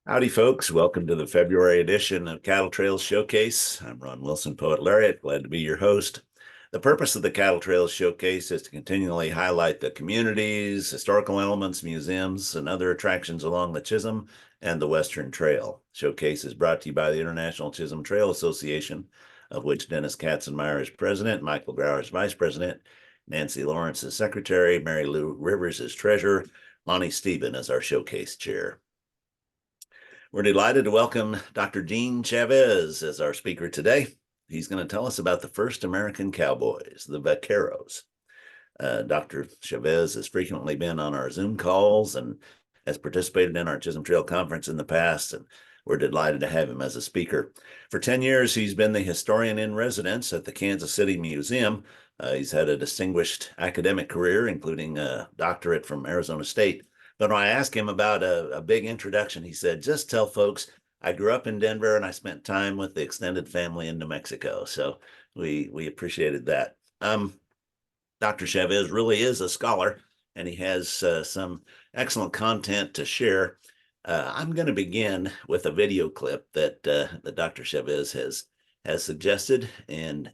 Howdy, folks. Welcome to the February edition of Cattle Trails Showcase. I'm Ron Wilson, Poet Laureate. Glad to be your host. The purpose of the Cattle Trails Showcase is to continually highlight the communities, historical elements, museums, and other attractions along the Chisholm and the Western Trail. Showcase is brought to you by the International Chisholm Trail Association, of which Dennis Katzenmeyer is president, Michael Grauer is vice president, Nancy Lawrence is secretary, Mary Lou Rivers is treasurer, Lonnie Stephen is our showcase chair. We're delighted to welcome Dr. Gene Chavez as our speaker today. He's going to tell us about the first American cowboys, the vaqueros. Dr. Chavez has frequently been on our Zoom calls and has participated in our Chisholm Trail Conference in the past, and we're delighted to have him as a speaker. For 10 years, he's been the historian in residence at the Kansas City Museum. He's had a distinguished academic career, including a doctorate from Arizona State. But when I asked him about a big introduction, he said, just tell folks I grew up in Denver and I spent time with the extended family in New Mexico. So we appreciated that. Dr. Chavez really is a scholar, and he has some excellent content to share. I'm going to begin with a video clip that Dr. Chavez has suggested, and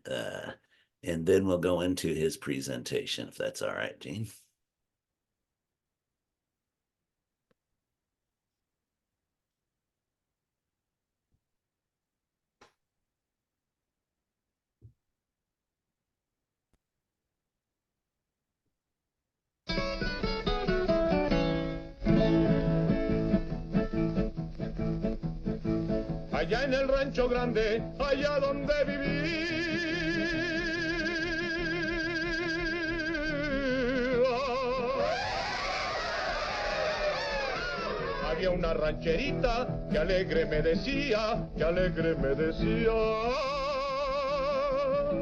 then we'll go into his presentation, if that's all right, Gene. Allá en el rancho grande, allá donde vivía, había una rancherita que alegre me decía,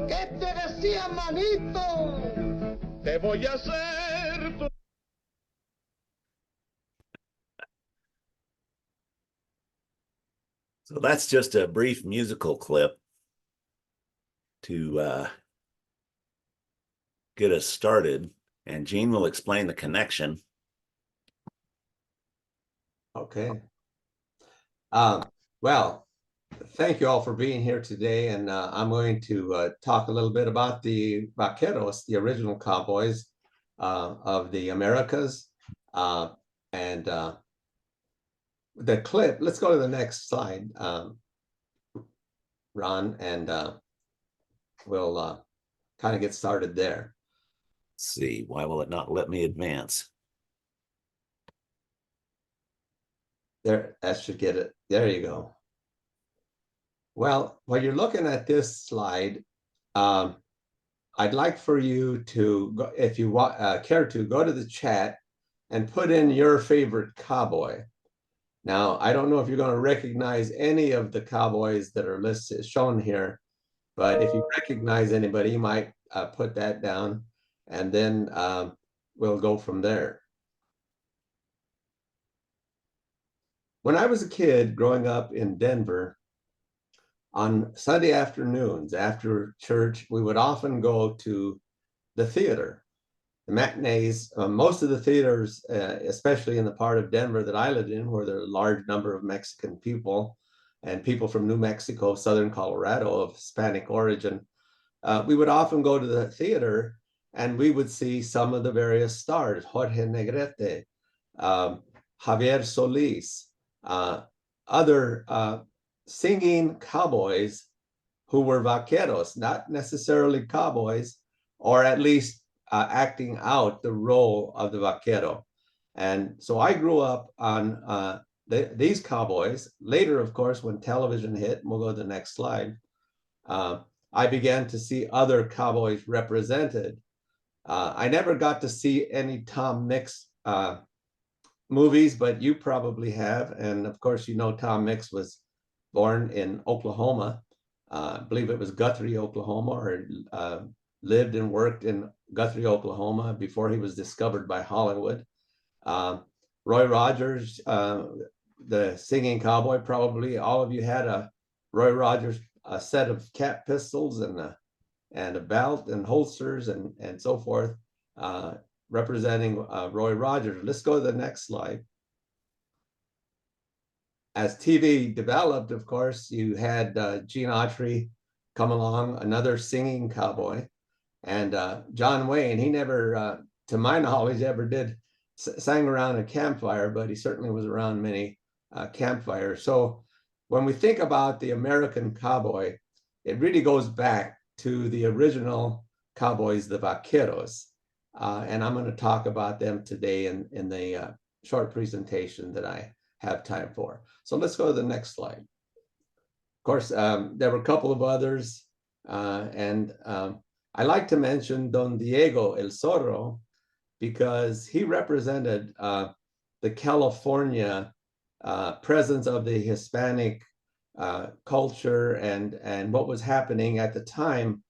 ¿Qué te decía, manito? Te voy a hacer tu... So that's just a brief musical clip to get us started, and Gene will explain the connection. Okay. Well, thank you all for being here today, and I'm going to talk a little bit about the vaqueros, the original cowboys of the Americas, and the clip. Let's go to the next slide, Ron, and we'll kind of get started there. Let's see, why will it not let me advance? There, that should get it. There you go. Well, while you're looking at this slide, I'd like for you to, go, if you care to, go to the chat and put in your favorite cowboy. Now, I don't know if you're going to recognize any of the cowboys that are listed, shown here, but if you recognize anybody, you might put that down, and then we'll go from there. When I was a kid growing up in Denver, on Sunday afternoons after church, we would often go to the theater, the matinees. Most of the theaters, especially in the part of Denver that I lived in, where there are a large number of Mexican people and people from New Mexico, Southern Colorado of Hispanic origin, we would often go to the theater and we would see some of the various stars, Jorge Negrete, Javier Solis, other singing cowboys who were vaqueros, not necessarily cowboys, or at least acting out the role of the vaquero. And so I grew up on these cowboys. Later, of course, when television hit, and we'll go to the next slide, I began to see other cowboys represented. I never got to see any Tom Mix movies, but you probably have. And of course, you know Tom Mix was born in Oklahoma. I believe it was Guthrie, Oklahoma, or lived and worked in Guthrie, Oklahoma before he was discovered by Hollywood. Roy Rogers, the singing cowboy, probably all of you had a Roy Rogers a set of cap pistols and a belt and holsters and so forth, representing Roy Rogers. Let's go to the next slide. as TV developed, of course, you had Gene Autry come along, another singing cowboy, and John Wayne. He never, to my knowledge, ever did sang around a campfire, but he certainly was around many campfires. So when we think about the American cowboy, it really goes back to the original cowboys, the vaqueros. And I'm going to talk about them today in the short presentation that I have time for. So let's go to the next slide. Of course, there were a couple of others, and I like to mention Don Diego El Zorro because he represented the California presence of the Hispanic culture and what was happening at the time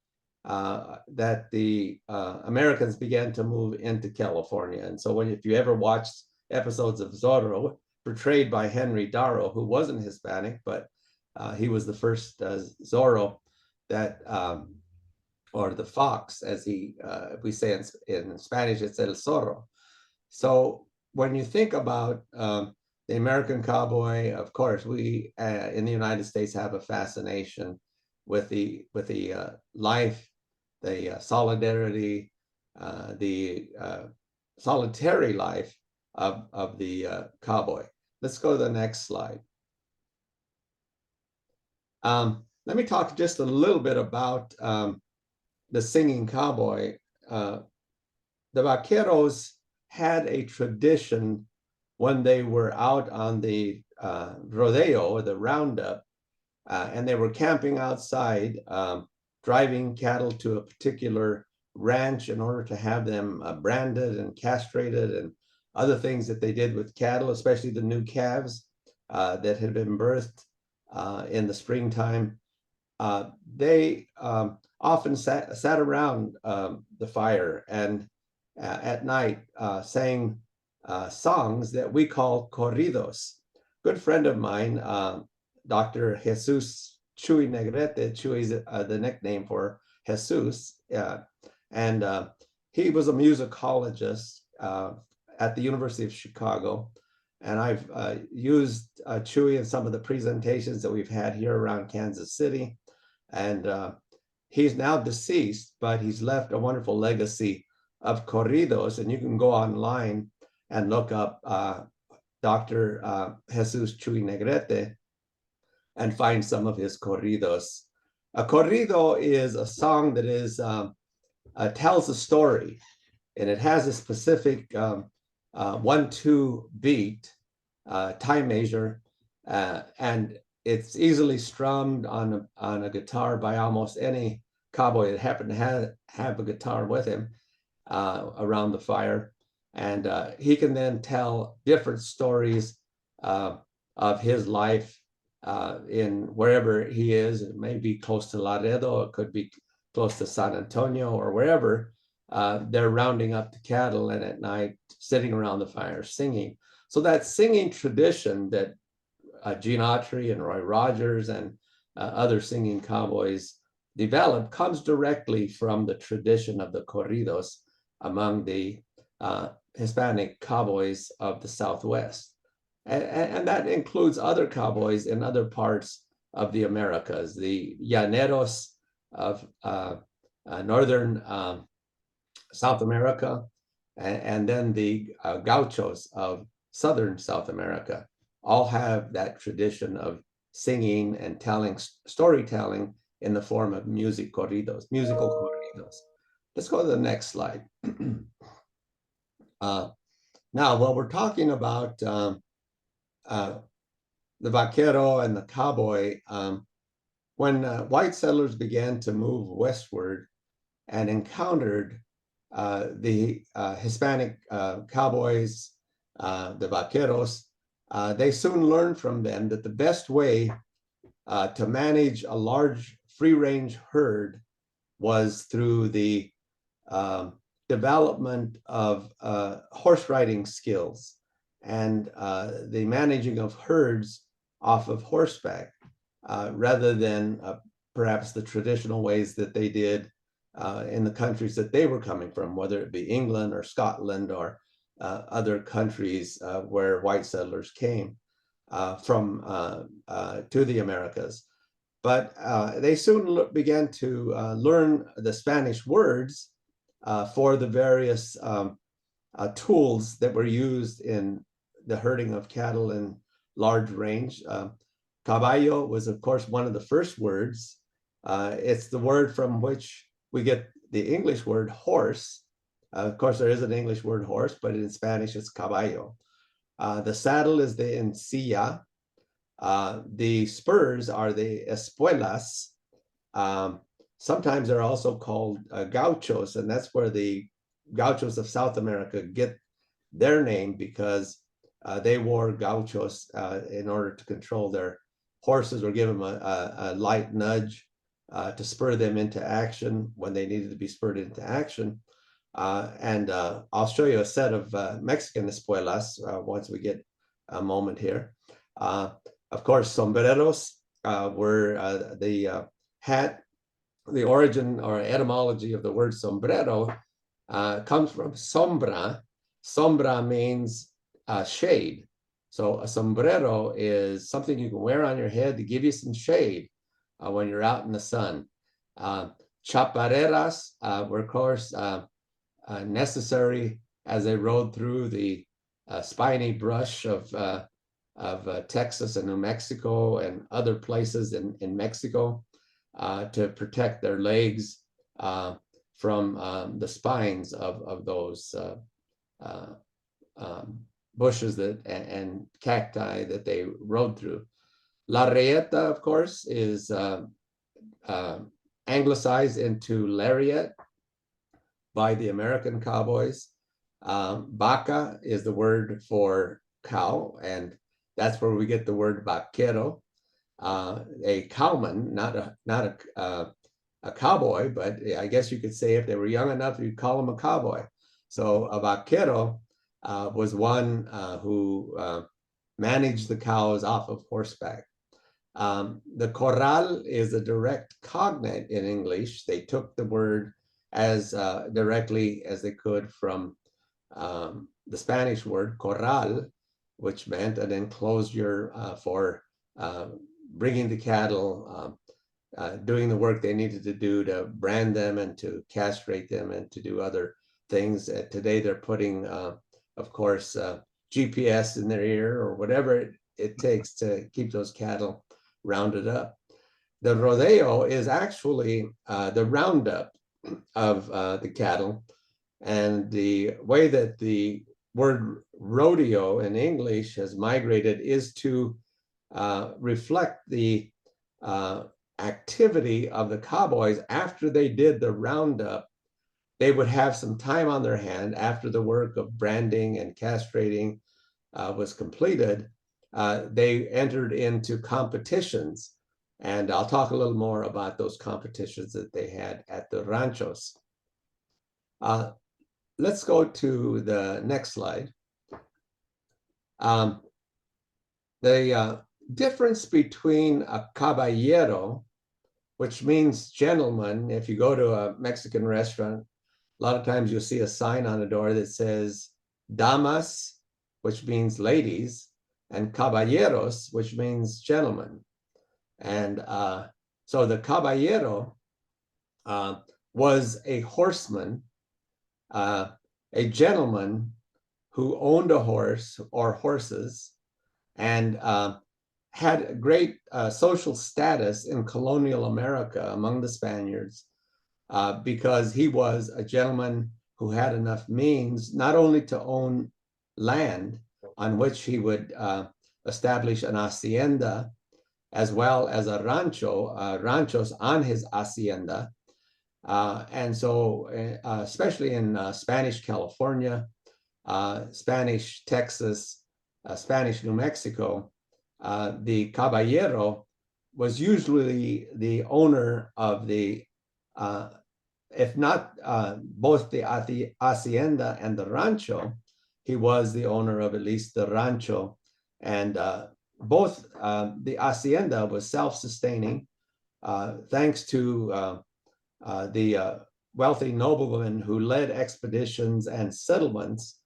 that the Americans began to move into California. And so if you ever watched episodes of Zorro, portrayed by Henry Darrow, who wasn't Hispanic, but he was the first Zorro that, or the fox, as we say in Spanish, it's El Zorro. So when you think about the American cowboy, of course, we in the United States have a fascination with the life, the solidarity, the solitary life of the cowboy. Let's go to the next slide. Let me talk just a little bit about the singing cowboy. The vaqueros had a tradition when they were out on the rodeo or the roundup, and they were camping outside, driving cattle to a particular ranch in order to have them branded and castrated and other things that they did with cattle, especially the new calves that had been birthed in the springtime. They often sat around the fire and at night sang songs that we call corridos. Good friend of mine, Dr. Jesus Chuy Negrete. Chuy is the nickname for Jesus, and he was a musicologist at the University of Chicago. And I've used Chuy in some of the presentations that we've had here around Kansas City. And he's now deceased, but he's left a wonderful legacy of corridos. And you can go online and look up Dr. Jesus Chuy Negrete and find some of his corridos. A corrido is a song that is tells a story, and it has a specific 1-2 beat time measure, and it's easily strummed on a guitar by almost any cowboy that happened to have a guitar with him around the fire. And he can then tell different stories of his life in wherever he is. It may be close to Laredo, it could be close to San Antonio, or wherever. They're rounding up the cattle and at night sitting around the fire singing. So that singing tradition that Gene Autry and Roy Rogers and other singing cowboys developed comes directly from the tradition of the corridos among the Hispanic cowboys of the Southwest. And that includes other cowboys in other parts of the Americas, the llaneros of northern South America, and then the gauchos of southern South America, all have that tradition of singing and telling storytelling in the form of musical corridos. Let's go to the next slide. Now, while we're talking about the vaquero and the cowboy, when white settlers began to move westward and encountered the Hispanic cowboys, the vaqueros, they soon learned from them that the best way to manage a large free-range herd was through the development of horse riding skills and the managing of herds off of horseback, rather than perhaps the traditional ways that they did in the countries that they were coming from, whether it be England or Scotland or other countries where white settlers came. to the Americas. But they soon began to learn the Spanish words for the various tools that were used in the herding of cattle in large range. Caballo was, of course, one of the first words. It's the word from which we get the English word horse. Of course, there is an English word horse, but in Spanish, it's caballo. The saddle is the encilla. The spurs are the espuelas. Sometimes they're also called gauchos, and that's where the gauchos of South America get their name, because they wore gauchos in order to control their horses or give them a light nudge to spur them into action when they needed to be spurred into action. And I'll show you a set of Mexican espuelas once we get a moment here. Of course, sombreros were the hat. The origin or etymology of the word sombrero comes from sombra. Sombra means shade. So a sombrero is something you can wear on your head to give you some shade when you're out in the sun. Chaparreras were, of course, necessary as they rode through the spiny brush of Texas and New Mexico and other places in Mexico to protect their legs from the spines of those bushes and cacti that they rode through. La Reyeta, of course, is anglicized into lariat by the American cowboys. Vaca is the word for cow, and that's where we get the word vaquero, a cowman, not a cowboy, but I guess you could say if they were young enough, you'd call them a cowboy. So a vaquero was one who managed the cows off of horseback. The corral is a direct cognate in English. They took the word as directly as they could from the Spanish word corral, which meant an enclosure for bringing the cattle, doing the work they needed to do to brand them and to castrate them and to do other things. Today they're putting, of course, GPS in their ear or whatever it takes to keep those cattle rounded up. The rodeo is actually the roundup of the cattle, and the way that the word rodeo in English has migrated is to reflect the activity of the cowboys after they did the roundup. They would have some time on their hand after the work of branding and castrating was completed. They entered into competitions, and I'll talk a little more about those competitions that they had at the ranchos. Let's go to the next slide. The difference between a caballero, which means gentleman. If you go to a Mexican restaurant, a lot of times you'll see a sign on the door that says damas, which means ladies, and caballeros, which means gentlemen. And so the caballero was a horseman, a gentleman who owned a horse or horses, and had great social status in colonial America among the Spaniards because he was a gentleman who had enough means not only to own land on which he would establish an hacienda, as well as a ranchos on his hacienda. And so, especially in Spanish California, Spanish Texas, Spanish New Mexico, the caballero was usually the owner of the, if not both the hacienda and the rancho, he was the owner of at least the rancho. And both the hacienda was self-sustaining thanks to the wealthy noblemen who led expeditions and settlements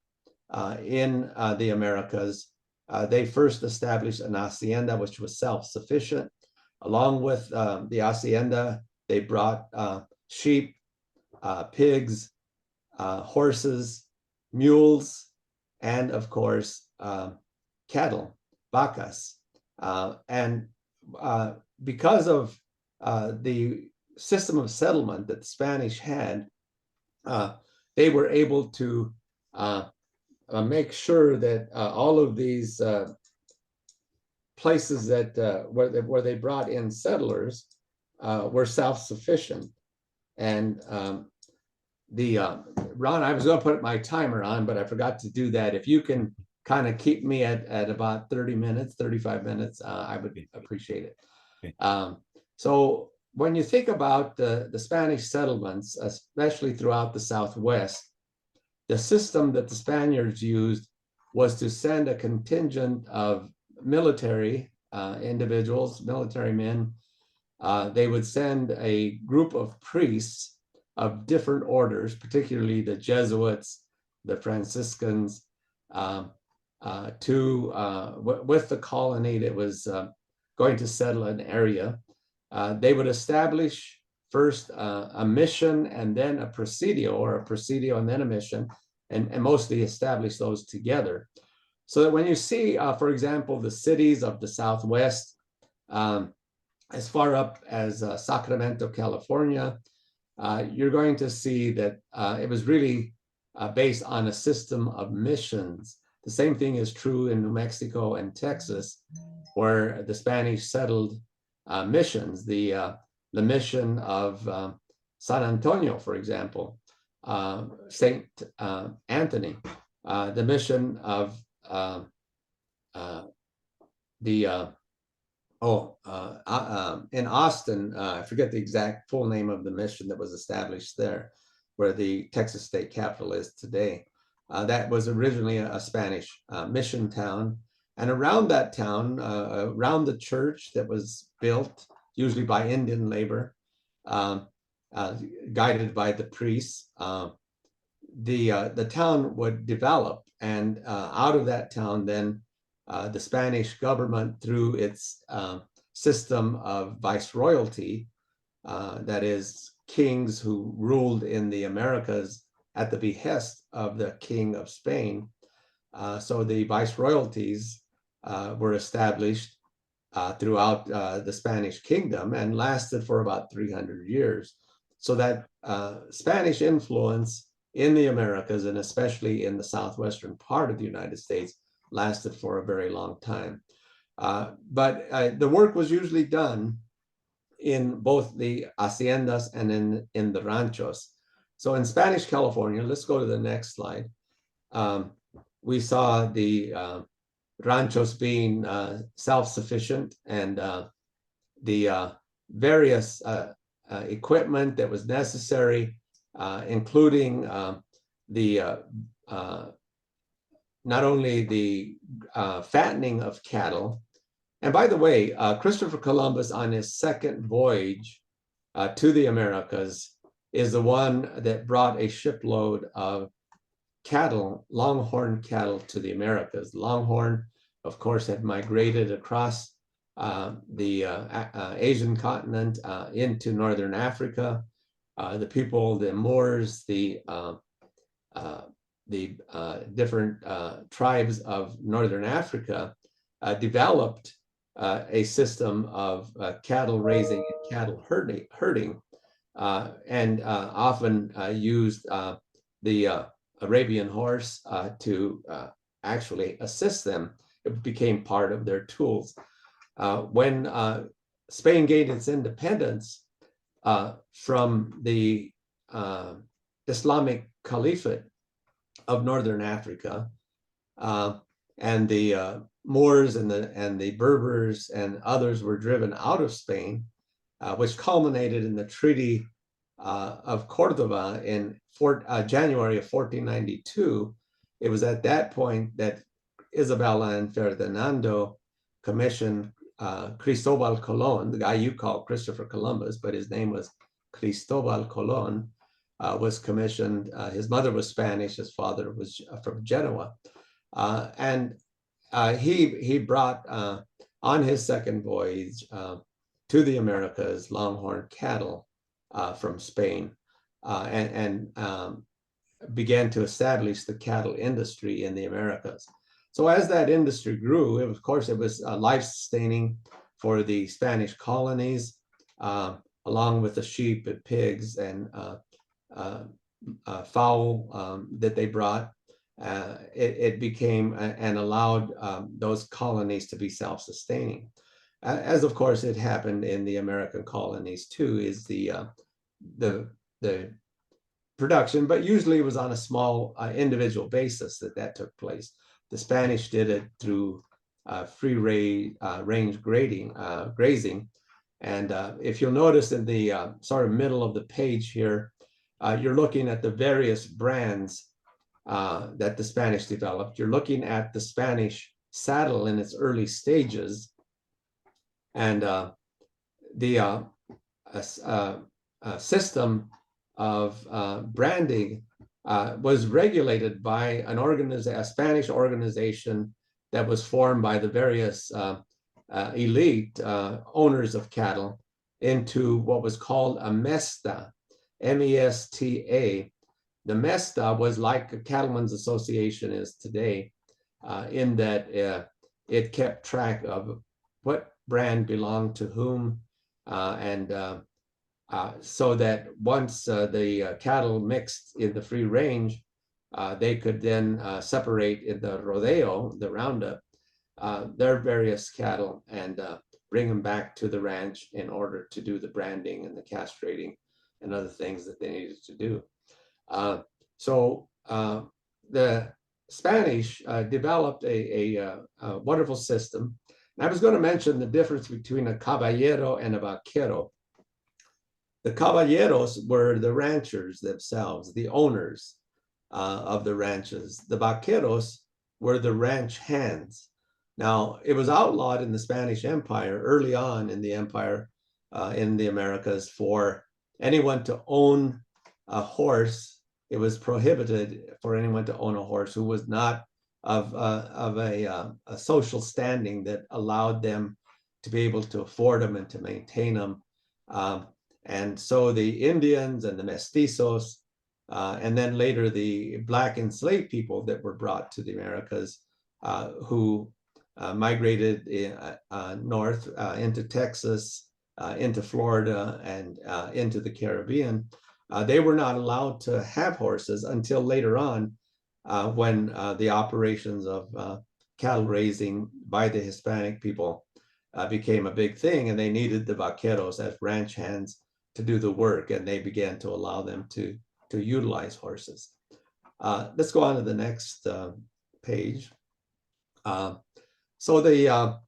in the Americas they first established an hacienda, which was self-sufficient. Along with the hacienda, they brought sheep, pigs, horses, mules, and of course, cattle, vacas. And because of the system of settlement that the Spanish had, they were able to make sure that all of these places that where they brought in settlers were self-sufficient. And Ron, I was going to put my timer on, but I forgot to do that. If you can kind of keep me at about 30 minutes, 35 minutes, I would appreciate it. Okay. So when you think about the Spanish settlements, especially throughout the Southwest, the system that the Spaniards used was to send a contingent of military individuals, military men. They would send a group of priests of different orders, particularly the Jesuits, the Franciscans, with the colony that was going to settle an area. They would establish first a mission and then a presidio, or a presidio and then a mission, and mostly establish those together. So that when you see, for example, the cities of the Southwest, as far up as Sacramento, California, you're going to see that it was really based on a system of missions. The same thing is true in New Mexico and Texas, where the Spanish settled missions. The mission of San Antonio, for example, Saint Anthony, the mission of in Austin, I forget the exact full name of the mission that was established there, where the Texas state capitol is today. That was originally a Spanish mission town. And around that town, around the church that was built, usually by Indian labor, guided by the priests, the town would develop. And out of that town, then the Spanish government, through its system of viceroyalty, that is, kings who ruled in the Americas at the behest of the King of Spain. So the viceroyalties were established throughout the Spanish kingdom and lasted for about 300 years. So that Spanish influence in the Americas, and especially in the southwestern part of the United States, lasted for a very long time. But the work was usually done in both the haciendas and in the ranchos. So in Spanish California, let's go to the next slide. We saw the ranchos being self-sufficient, and the various equipment that was necessary, including not only the fattening of cattle. And by the way, Christopher Columbus, on his second voyage to the Americas, is the one that brought a shipload of cattle, longhorn cattle, to the Americas. Longhorn, of course, had migrated across the Asian continent into northern Africa. The people, the Moors, the different tribes of northern Africa developed a system of cattle raising and cattle herding, and often used the Arabian horse to actually assist them. It became part of their tools. When Spain gained its independence from the Islamic Caliphate of northern Africa, and the Moors and the Berbers and others were driven out of Spain, which culminated in the Treaty of Cordoba in January of 1492. It was at that point that Isabella and Ferdinando commissioned Cristobal Colon, the guy you call Christopher Columbus, but his name was Cristobal Colon, was commissioned. His mother was Spanish, his father was from Genoa. And he brought on his second voyage to the Americas longhorn cattle from Spain, and began to establish the cattle industry in the Americas. So as that industry grew, of course, it was life-sustaining for the Spanish colonies, along with the sheep and pigs and fowl that they brought. It became and allowed those colonies to be self-sustaining. As of course it happened in the American colonies too, is the production, but usually it was on a small individual basis that took place. The Spanish did it through free range grazing. And if you'll notice in the sort of middle of the page here, you're looking at the various brands that the Spanish developed. You're looking at the Spanish saddle in its early stages, and the system of branding was regulated by a Spanish organization that was formed by the various elite owners of cattle into what was called a mesta, M-E-S-T-A. The mesta was like a cattlemen's association is today, in that it kept track of what brand belonged to whom, and so that once the cattle mixed in the free range, they could then separate in the rodeo, the roundup, their various cattle and bring them back to the ranch in order to do the branding and the castrating and other things that they needed to do. So the Spanish developed a wonderful system. And I was going to mention the difference between a caballero and a vaquero. The caballeros were the ranchers themselves, the owners of the ranches. The vaqueros were the ranch hands. Now, it was outlawed in the Spanish Empire, early on in the empire, in the Americas, for anyone to own a horse. It was prohibited for anyone to own a horse who was not of a social standing that allowed them to be able to afford them and to maintain them. And so the Indians and the mestizos, and then later the black enslaved people that were brought to the Americas, who migrated north into Texas, into Florida, and into the Caribbean. They were not allowed to have horses until later on, when the operations of cattle raising by the Hispanic people became a big thing, and they needed the vaqueros as ranch hands to do the work, and they began to allow them to utilize horses. Let's go on to the next page. So the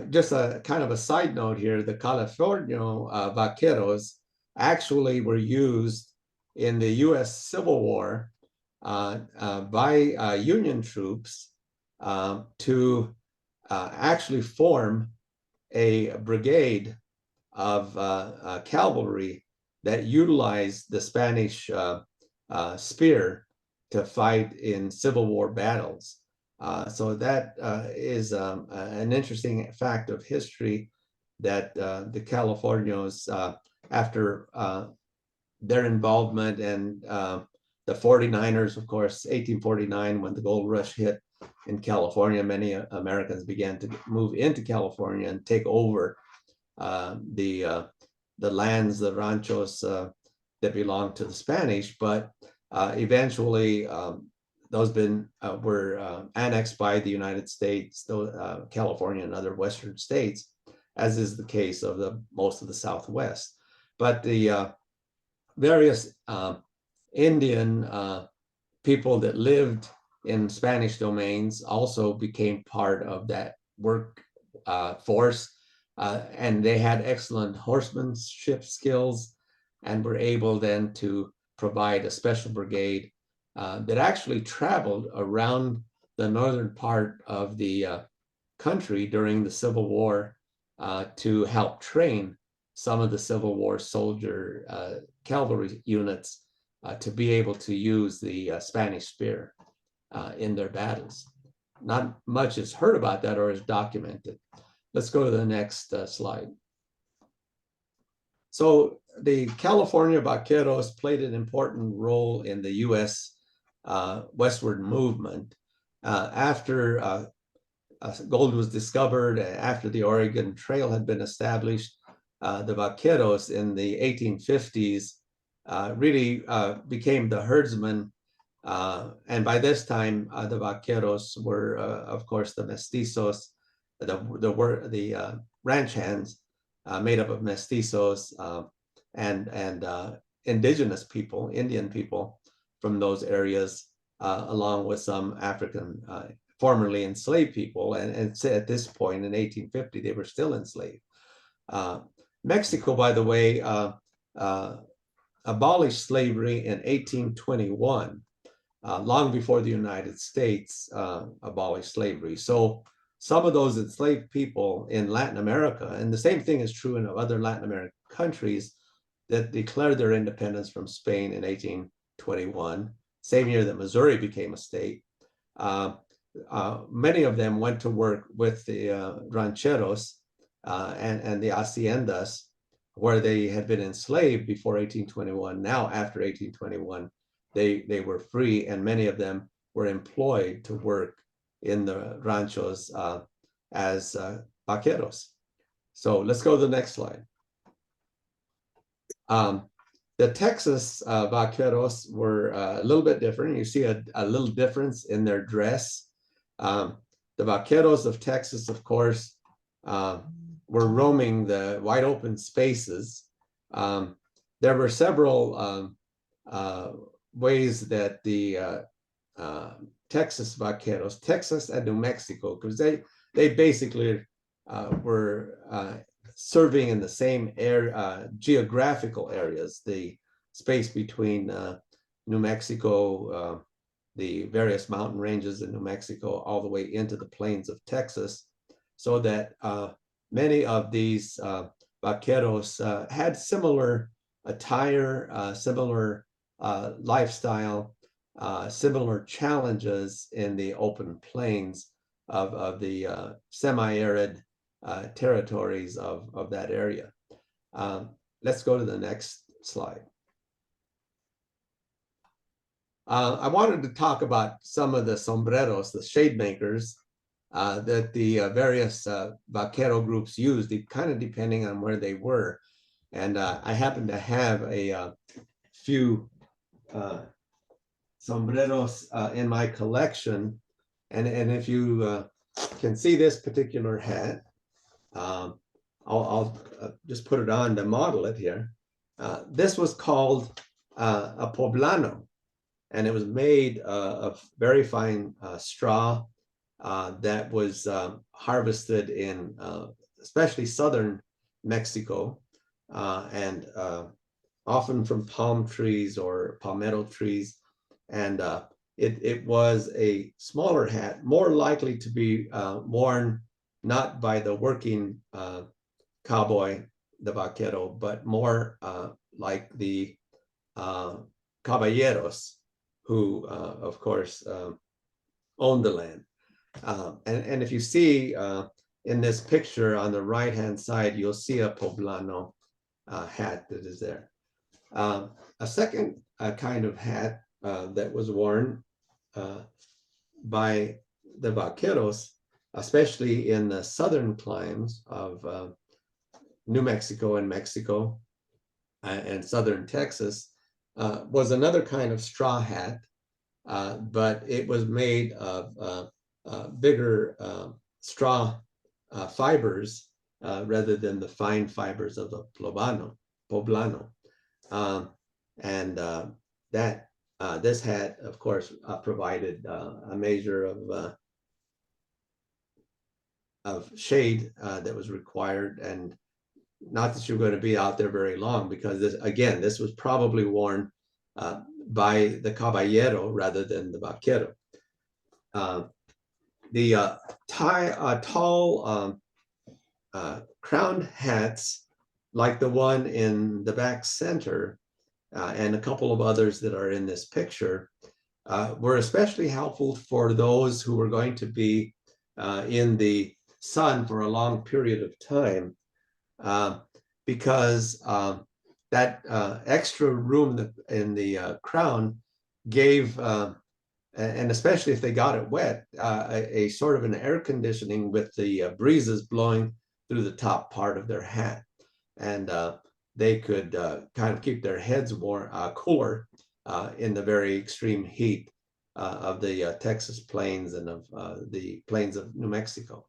just a kind of a side note here, the California vaqueros actually were used in the U.S. Civil War by Union troops to actually form a brigade of cavalry that utilized the Spanish spear to fight in Civil War battles. So that is an interesting fact of history, that the Californios, after their involvement, and the 49ers, of course, 1849, when the gold rush hit in California, many Americans began to move into California and take over the lands, the ranchos that belonged to the Spanish. But eventually, those were annexed by the United States, California and other Western states, as is the case of most of the Southwest. But the various Indian people that lived in Spanish domains also became part of that work force, and they had excellent horsemanship skills and were able then to provide a special brigade that actually traveled around the northern part of the country during the Civil War to help train some of the Civil War soldier cavalry units to be able to use the Spanish spear in their battles. not much is heard about that or is documented. Let's go to the next slide. So the California vaqueros played an important role in the U.S. Westward movement. After gold was discovered, after the Oregon Trail had been established, the vaqueros in the 1850s really became the herdsmen. And by this time, the vaqueros were, of course, the mestizos, the ranch hands made up of mestizos and indigenous people, Indian people from those areas, along with some African formerly enslaved people. And at this point in 1850, they were still enslaved. Mexico, by the way, abolished slavery in 1821, long before the United States abolished slavery. So some of those enslaved people in Latin America, and the same thing is true in other Latin American countries that declared their independence from Spain in 1821, same year that Missouri became a state. Many of them went to work with the rancheros and the haciendas, where they had been enslaved before 1821. Now, after 1821, they were free, and many of them were employed to work in the ranchos as vaqueros. So let's go to the next slide. The Texas vaqueros were a little bit different. You see a little difference in their dress. The vaqueros of Texas, of course, were roaming the wide open spaces. There were several ways that the Texas vaqueros, Texas and New Mexico, because they basically were serving in the same geographical areas, the space between New Mexico, the various mountain ranges in New Mexico, all the way into the plains of Texas, so that many of these vaqueros had similar attire, similar lifestyle, similar challenges in the open plains of the semi-arid territories of that area. Let's go to the next slide. I wanted to talk about some of the sombreros, the shade makers, that the various vaquero groups used, kind of depending on where they were. And I happen to have a few sombreros in my collection. And if you can see this particular hat, I'll just put it on to model it here. This was called a poblano, and it was made of very fine straw that was harvested in especially southern Mexico, and often from palm trees or palmetto trees. And it was a smaller hat, more likely to be worn not by the working cowboy, the vaquero, but more like the caballeros, who, of course, owned the land. And if you see in this picture on the right-hand side, you'll see a poblano hat that is there. A second kind of hat that was worn by the vaqueros, especially in the southern climes of New Mexico and Mexico and southern Texas, was another kind of straw hat, but it was made of bigger straw fibers rather than the fine fibers of the poblano. This hat, of course, provided a measure of shade that was required, and not that you're going to be out there very long, because this was probably worn by the caballero rather than the vaquero. The tall crowned hats, like the one in the back center, and a couple of others that are in this picture, were especially helpful for those who were going to be in the sun for a long period of time, because that extra room in the crown gave, and especially if they got it wet, a sort of an air conditioning with the breezes blowing through the top part of their hat. And they could kind of keep their heads warm, cooler in the very extreme heat of the Texas plains and of the plains of New Mexico.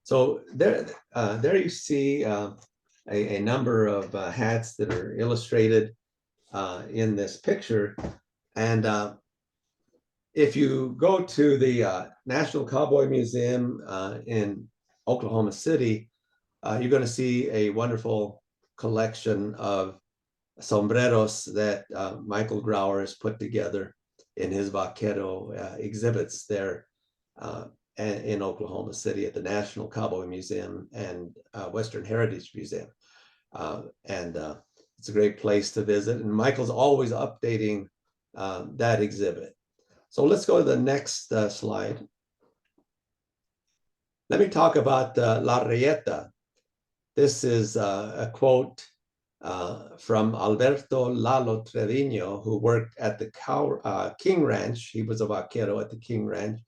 So there you see a number of hats that are illustrated in this picture. And if you go to the National Cowboy Museum in Oklahoma City, you're going to see a wonderful collection of sombreros that Michael Grauer has put together in his vaquero exhibits there in Oklahoma City at the National Cowboy Museum and Western Heritage Museum. And it's a great place to visit. And Michael's always updating that exhibit. So let's go to the next slide. Let me talk about La Reyeta. This is a quote from Alberto Lalo Trevino, who worked at the King Ranch. He was a vaquero at the King Ranch.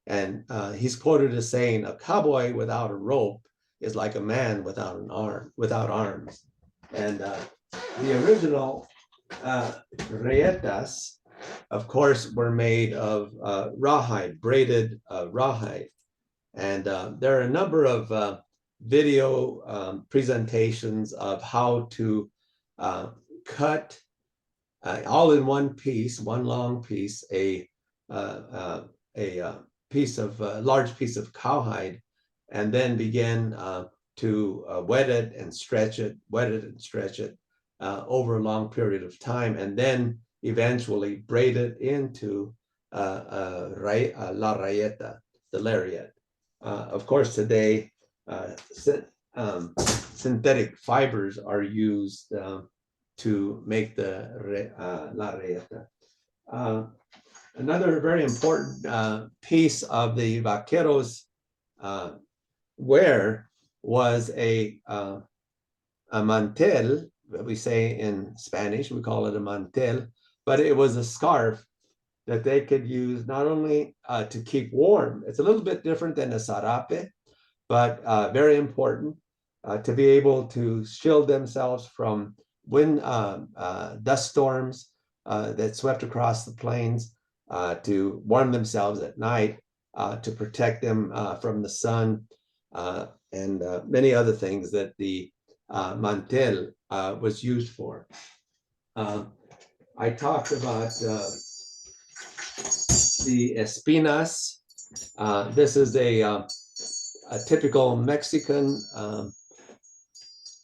And he's quoted as saying, "A cowboy without a rope is like a man without arms." And the original reyetas, of course, were made of rawhide, braided rawhide. And there are a number of video presentations of how to cut all in one piece, one long piece, a piece of large piece of cowhide, and then begin to wet it and stretch it, over a long period of time, and then eventually braid it into la rayeta, the lariat. Of course, today synthetic fibers are used to make the la rayeta. Another very important piece of the vaqueros' wear was a mantel. We say in Spanish, we call it a mantel, but it was a scarf that they could use not only to keep warm. It's a little bit different than a sarape, but very important to be able to shield themselves from wind, dust storms that swept across the plains, to warm themselves at night, to protect them from the sun, and many other things that the mantel was used for. I talked about the espinas. This is a typical Mexican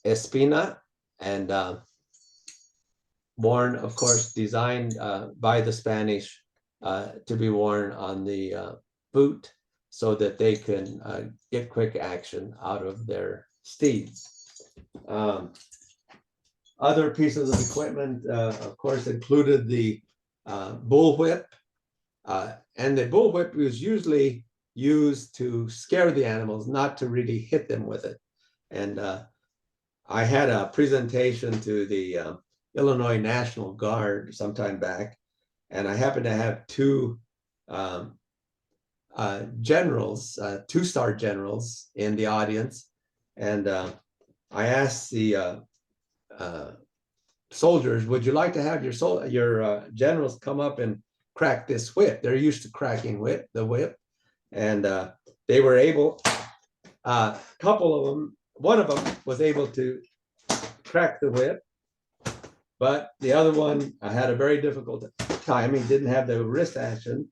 espina, and worn, of course, designed by the Spanish to be worn on the boot so that they can get quick action out of their steeds. Other pieces of equipment, of course, included the bullwhip. And the bullwhip was usually used to scare the animals, not to really hit them with it. And I had a presentation to the Illinois National Guard sometime back, and I happened to have two generals, two-star generals in the audience. And I asked the soldiers, would you like to have your generals come up and crack this whip? They're used to cracking the whip. And they were able, a couple of them, one of them was able to crack the whip, but the other one had a very difficult time. He didn't have the wrist action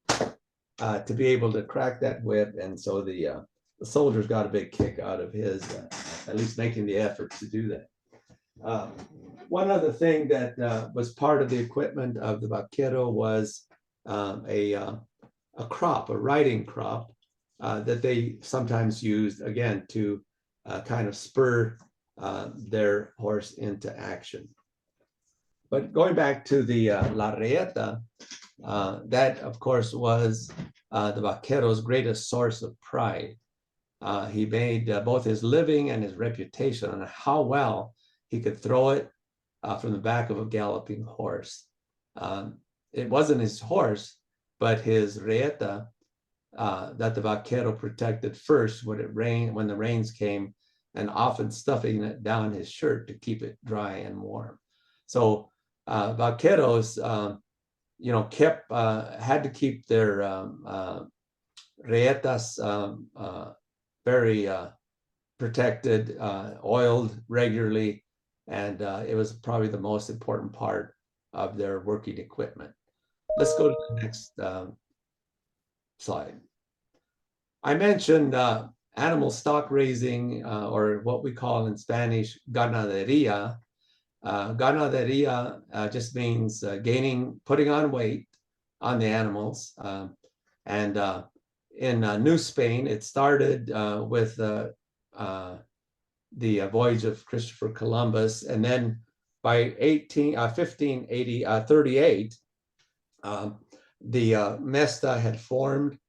to be able to crack that whip. And so the soldiers got a big kick out of his, at least making the effort to do that. One other thing that was part of the equipment of the vaquero was a crop, a riding crop, that they sometimes used, again, to kind of spur their horse into action. But going back to the La Rieta, that of course was the vaquero's greatest source of pride. He made both his living and his reputation on how well he could throw it from the back of a galloping horse. It wasn't his horse, but his rieta that the vaquero protected first when the rains came, and often stuffing it down his shirt to keep it dry and warm. So vaqueros, had to keep their rietas very protected, oiled regularly, and it was probably the most important part of their working equipment. Let's go to the next slide. I mentioned animal stock raising, or what we call in Spanish ganaderia. Ganaderia just means putting on weight on the animals. And in New Spain, it started with the voyage of Christopher Columbus. And then by 1538, the Mesta had formed.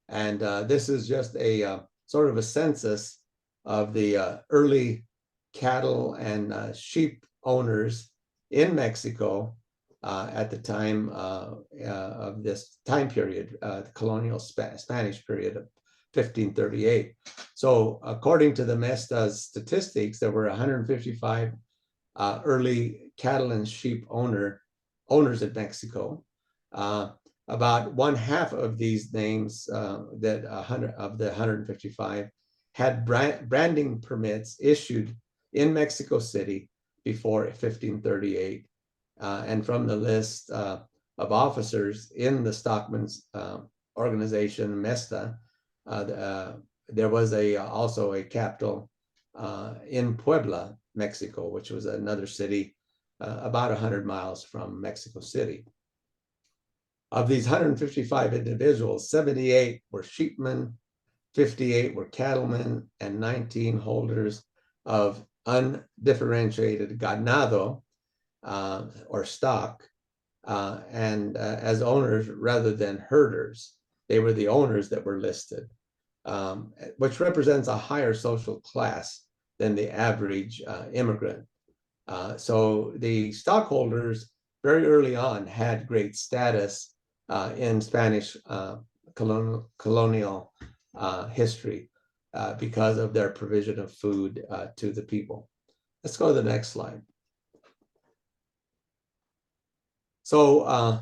And this is just a sort of a census of the early cattle and sheep owners in Mexico at the time of this time period, the colonial Spanish period of 1538. So according to the Mesta's statistics, there were 155 early cattle and sheep owners in Mexico. About one half of these names of the 155 had branding permits issued in Mexico City before 1538. And from the list of officers in the stockman's organization, Mesta, there was also a capital in Puebla, Mexico, which was another city about 100 miles from Mexico City. Of these 155 individuals, 78 were sheepmen, 58 were cattlemen, and 19 holders of undifferentiated ganado, or stock, and as owners rather than herders. They were the owners that were listed, which represents a higher social class than the average immigrant. So the stockholders very early on had great status in Spanish colonial history because of their provision of food to the people. Let's go to the next slide. So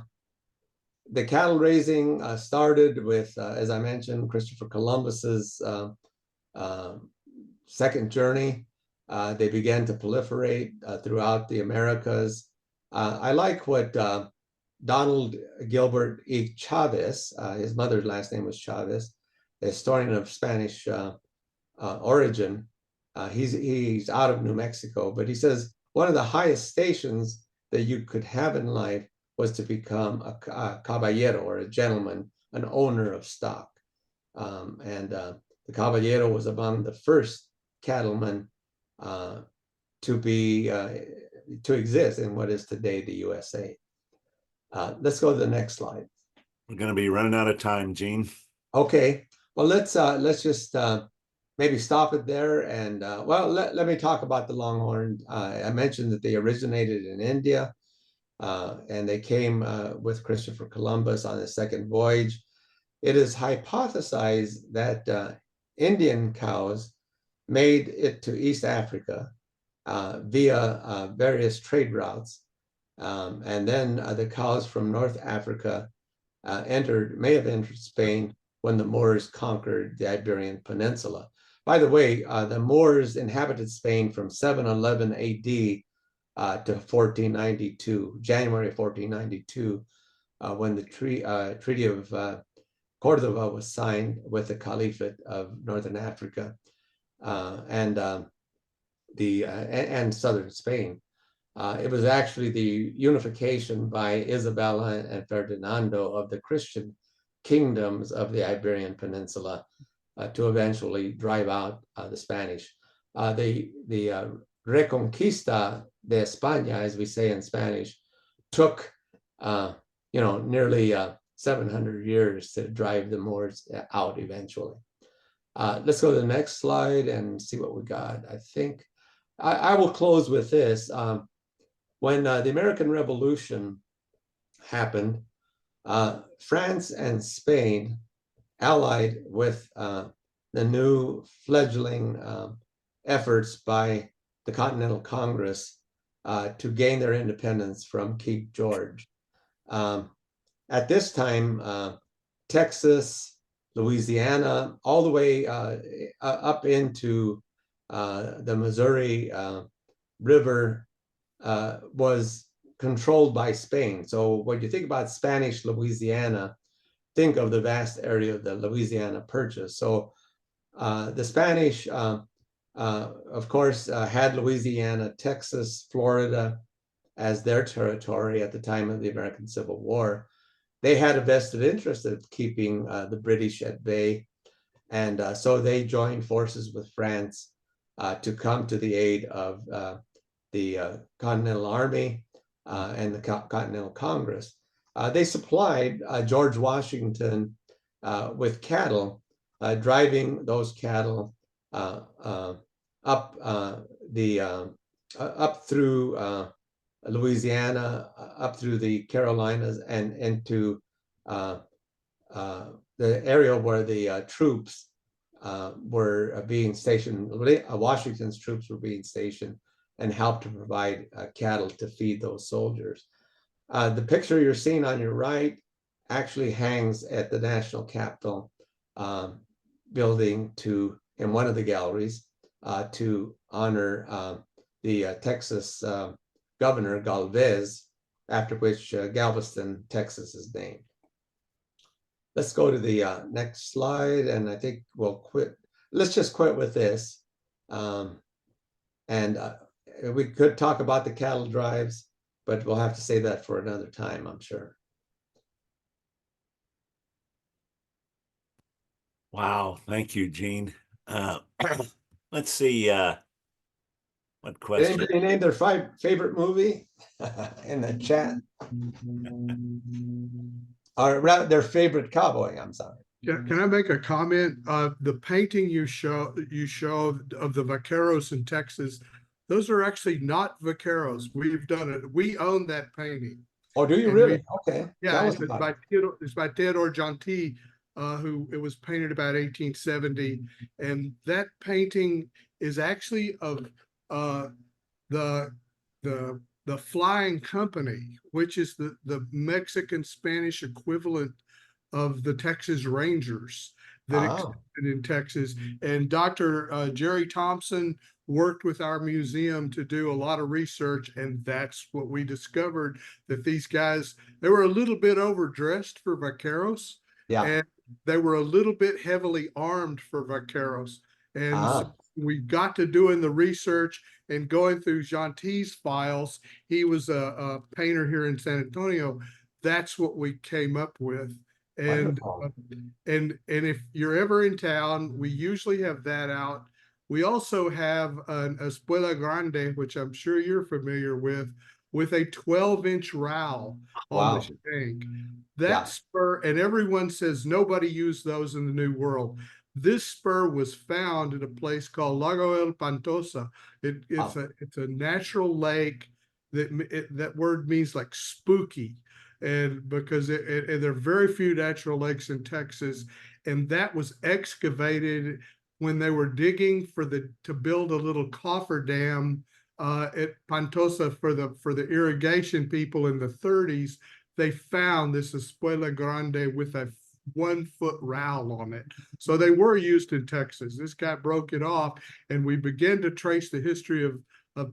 the cattle raising started with, as I mentioned, Christopher Columbus's second journey. They began to proliferate throughout the Americas. I like what Donald Gilbert E. Chavez, his mother's last name was Chavez, a historian of Spanish origin. He's out of New Mexico, but he says one of the highest stations that you could have in life was to become a caballero, or a gentleman, an owner of stock. The caballero was among the first cattlemen to exist in what is today the USA. Let's go to the next slide. We're going to be running out of time, Gene. Okay. Well, let's just maybe stop it there. And let me talk about the Longhorn. I mentioned that they originated in India, and they came with Christopher Columbus on his second voyage. It is hypothesized that Indian cows made it to East Africa via various trade routes. And then the cows from North Africa may have entered Spain when the Moors conquered the Iberian Peninsula. By the way, the Moors inhabited Spain from 711 AD to 1492, January 1492, when the Treaty of Cordoba was signed with the Caliphate of Northern Africa and southern Spain. It was actually the unification by Isabella and Ferdinando of the Christian kingdoms of the Iberian Peninsula to eventually drive out the Spanish. The Reconquista de España, as we say in Spanish, took, nearly 700 years to drive the Moors out eventually. Let's go to the next slide and see what we got. I think I will close with this. When the American Revolution happened, France and Spain allied with the new fledgling efforts by the Continental Congress to gain their independence from King George. At this time, Texas, Louisiana, all the way up into the Missouri River was controlled by Spain. So when you think about Spanish Louisiana, think of the vast area of the Louisiana Purchase. So the Spanish, of course, had Louisiana, Texas, Florida as their territory at the time of the American Civil War. They had a vested interest in keeping the British at bay. And so they joined forces with France to come to the aid of the Continental Army and the Continental Congress. They supplied George Washington with cattle, driving those cattle up through Louisiana, up through the Carolinas, and into the area where the troops were being stationed. Washington's troops were being stationed and helped to provide cattle to feed those soldiers. The picture you're seeing on your right actually hangs at the National Capitol building in one of the galleries to honor the Texas governor, Galvez, after which Galveston, Texas is named. Let's go to the next slide, and I think we'll quit. Let's just quit with this. We could talk about the cattle drives, but we'll have to say that for another time, I'm sure. Wow, thank you, Gene. Let's see what question. Anybody name their favorite movie in the chat? Or rather, their favorite cowboy, I'm sorry. Can I make a comment? The painting you show of the vaqueros in Texas, those are actually not vaqueros. We've done it. We own that painting. Oh, do you And really? Okay. Yeah, it's by Theodore Jonti, who it was painted about 1870, and that painting is actually of the Flying Company, which is the Mexican Spanish equivalent of the Texas Rangers that existed in Texas. And Dr. Jerry Thompson worked with our museum to do a lot of research, and that's what we discovered, that these guys, they were a little bit overdressed for vaqueros, and they were a little bit heavily armed for vaqueros. And so we got to doing the research and going through Jonti's files. He was a painter here in San Antonio. That's what we came up with. And if you're ever in town, we usually have that out. We also have an Espuela Grande, which I'm sure you're familiar with a 12-inch rowel on the shank. That spur, and everyone says nobody used those in the New World. This spur was found at a place called Lago El Pantosa. It's a natural lake that word means like spooky. And because there are very few natural lakes in Texas, and that was excavated when they were digging to build a little cofferdam at Pantosa for the irrigation people in the 30s. They found this Espuela Grande with a 1-foot rowel on it. So they were used in Texas. This guy broke it off, and we began to trace the history of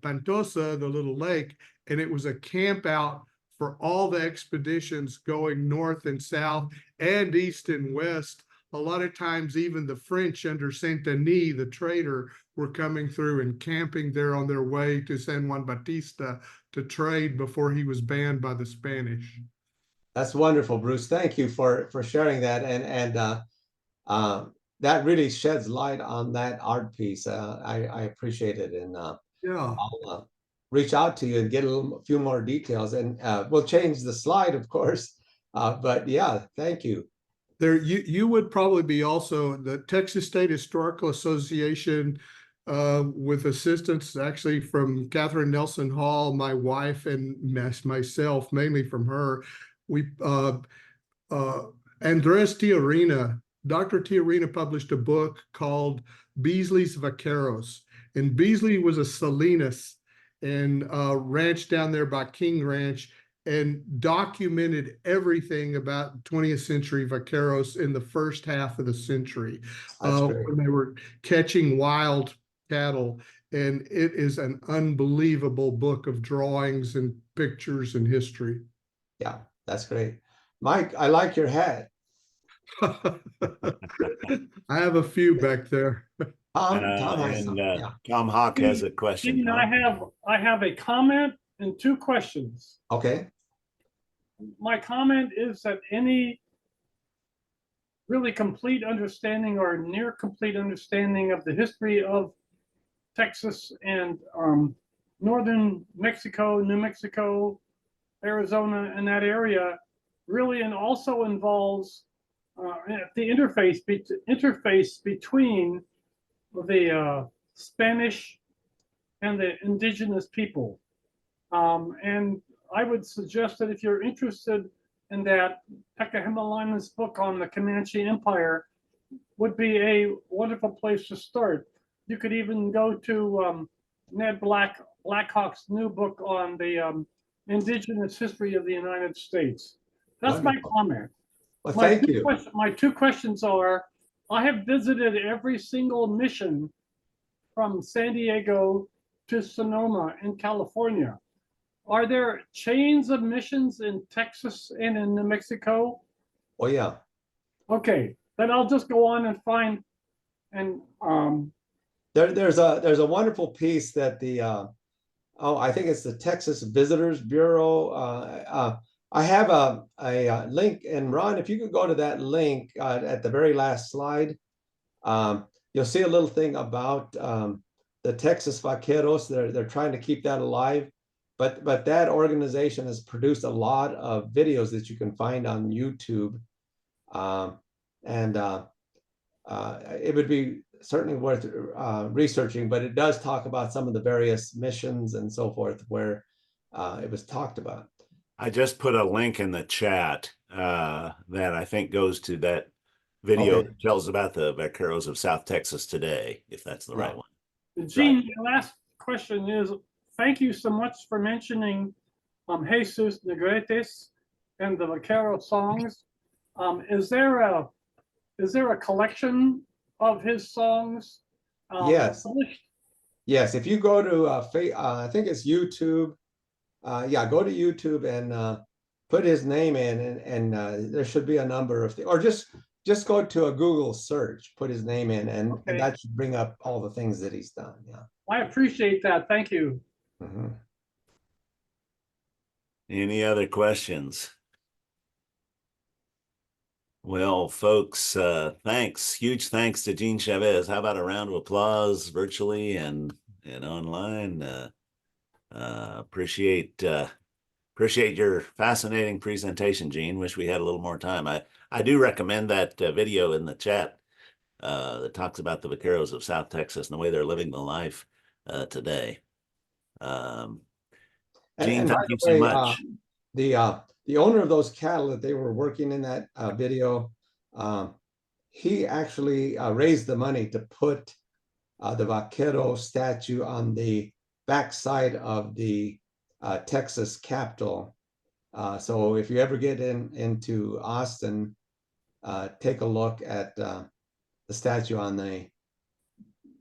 Pantosa, the little lake, and it was a camp out for all the expeditions going north and south and east and west. A lot of times, even the French under Saint-Denis, the trader, were coming through and camping there on their way to San Juan Bautista to trade before he was banned by the Spanish. That's wonderful, Bruce. Thank you for sharing that. And that really sheds light on that art piece. I appreciate it. And reach out to you and get a few more details. And we'll change the slide, of course. But yeah, thank you. There, you would probably be also the Texas State Historical Association, with assistance actually from Catherine Nelson Hall, my wife, and myself, mainly from her. We Andres Tiarina, Dr. Tiarina published a book called Beasley's Vaqueros, and Beasley was a Salinas and ranch down there by King Ranch, and documented everything about 20th century vaqueros in the first half of the century, when they were catching wild cattle. And it is an unbelievable book of drawings and pictures and history. Yeah, that's great. Mike, I like your hat. I have a few back there. Tom has some. Yeah. Tom Hawk has a question. Gene, I have a comment and two questions. Okay. My comment is that any really complete understanding or near complete understanding of the history of Texas and northern Mexico, New Mexico, Arizona, and that area really, and also involves the interface between the Spanish and the indigenous people. And I would suggest that if you're interested in that, Pekka Hämäläinen's book on the Comanche Empire would be a wonderful place to start. You could even go to Ned Blackhawk's new book on the indigenous history of the United States. That's wonderful. My comment. Well, thank you. My two questions are, I have visited every single mission from San Diego to Sonoma in California. Are there chains of missions in Texas and in New Mexico? Oh, yeah. Okay, then I'll just go on and find, and there's a wonderful piece that the I think it's the Texas Visitors Bureau. I have a link, and Ron, if you could go to that link at the very last slide, you'll see a little thing about the Texas Vaqueros. They're trying to keep that alive. But that organization has produced a lot of videos that you can find on YouTube, and it would be certainly worth researching. But it does talk about some of the various missions and so forth where it was talked about. I just put a link in the chat that I think goes to that video that tells about the vaqueros of South Texas today, if that's the right one. Gene, the last question is, thank you so much for mentioning Jesus Negretes and the Vaquero songs. Is there a collection of his songs? Yes. Published? Yes. If you go to I think it's YouTube. Yeah, go to YouTube and put his name in, and there should be a number of things, or just go to a Google search, put his name in, and that should bring up all the things that he's done. Yeah. I appreciate that. Thank you. Mm-hmm. Any other questions? Well, folks, thanks. Huge thanks to Gene Chavez. How about a round of applause virtually and online? Appreciate your fascinating presentation, Gene. Wish we had a little more time. I do recommend that video in the chat that talks about the vaqueros of South Texas and the way they're living the life today. Gene, thank you so much. The owner of those cattle that they were working in that video, he actually raised the money to put the vaquero statue on the backside of the Texas Capitol. So if you ever get into Austin, take a look at the statue on the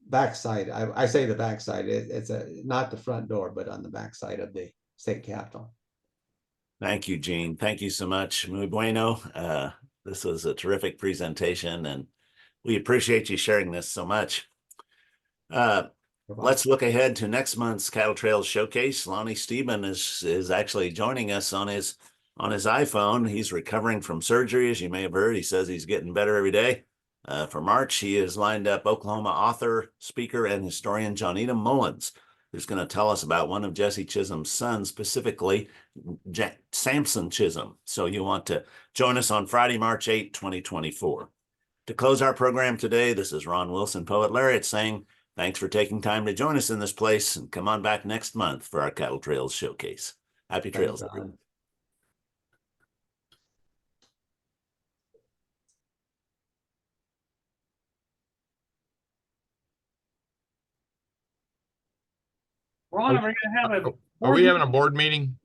backside. I say the backside. It's not the front door, but on the backside of the state capitol. Thank you, Gene. Thank you so much. Muy bueno. This was a terrific presentation, and we appreciate you sharing this so much. Let's look ahead to next month's Cattle Trails Showcase. Lonnie Steven is actually joining us on his iPhone. He's recovering from surgery, as you may have heard. He says he's getting better every day. For March, he has lined up Oklahoma author, speaker, and historian Johnita Mullins who's going to tell us about one of Jesse Chisholm's sons, specifically Samson Chisholm. So you want to join us on Friday, March 8, 2024. To close our program today, this is Ron Wilson, Poet Laureate, saying thanks for taking time to join us in this place, and come on back next month for our Cattle Trails Showcase. Happy trails, everyone. Ron, are we gonna have a? Are we having a board meeting?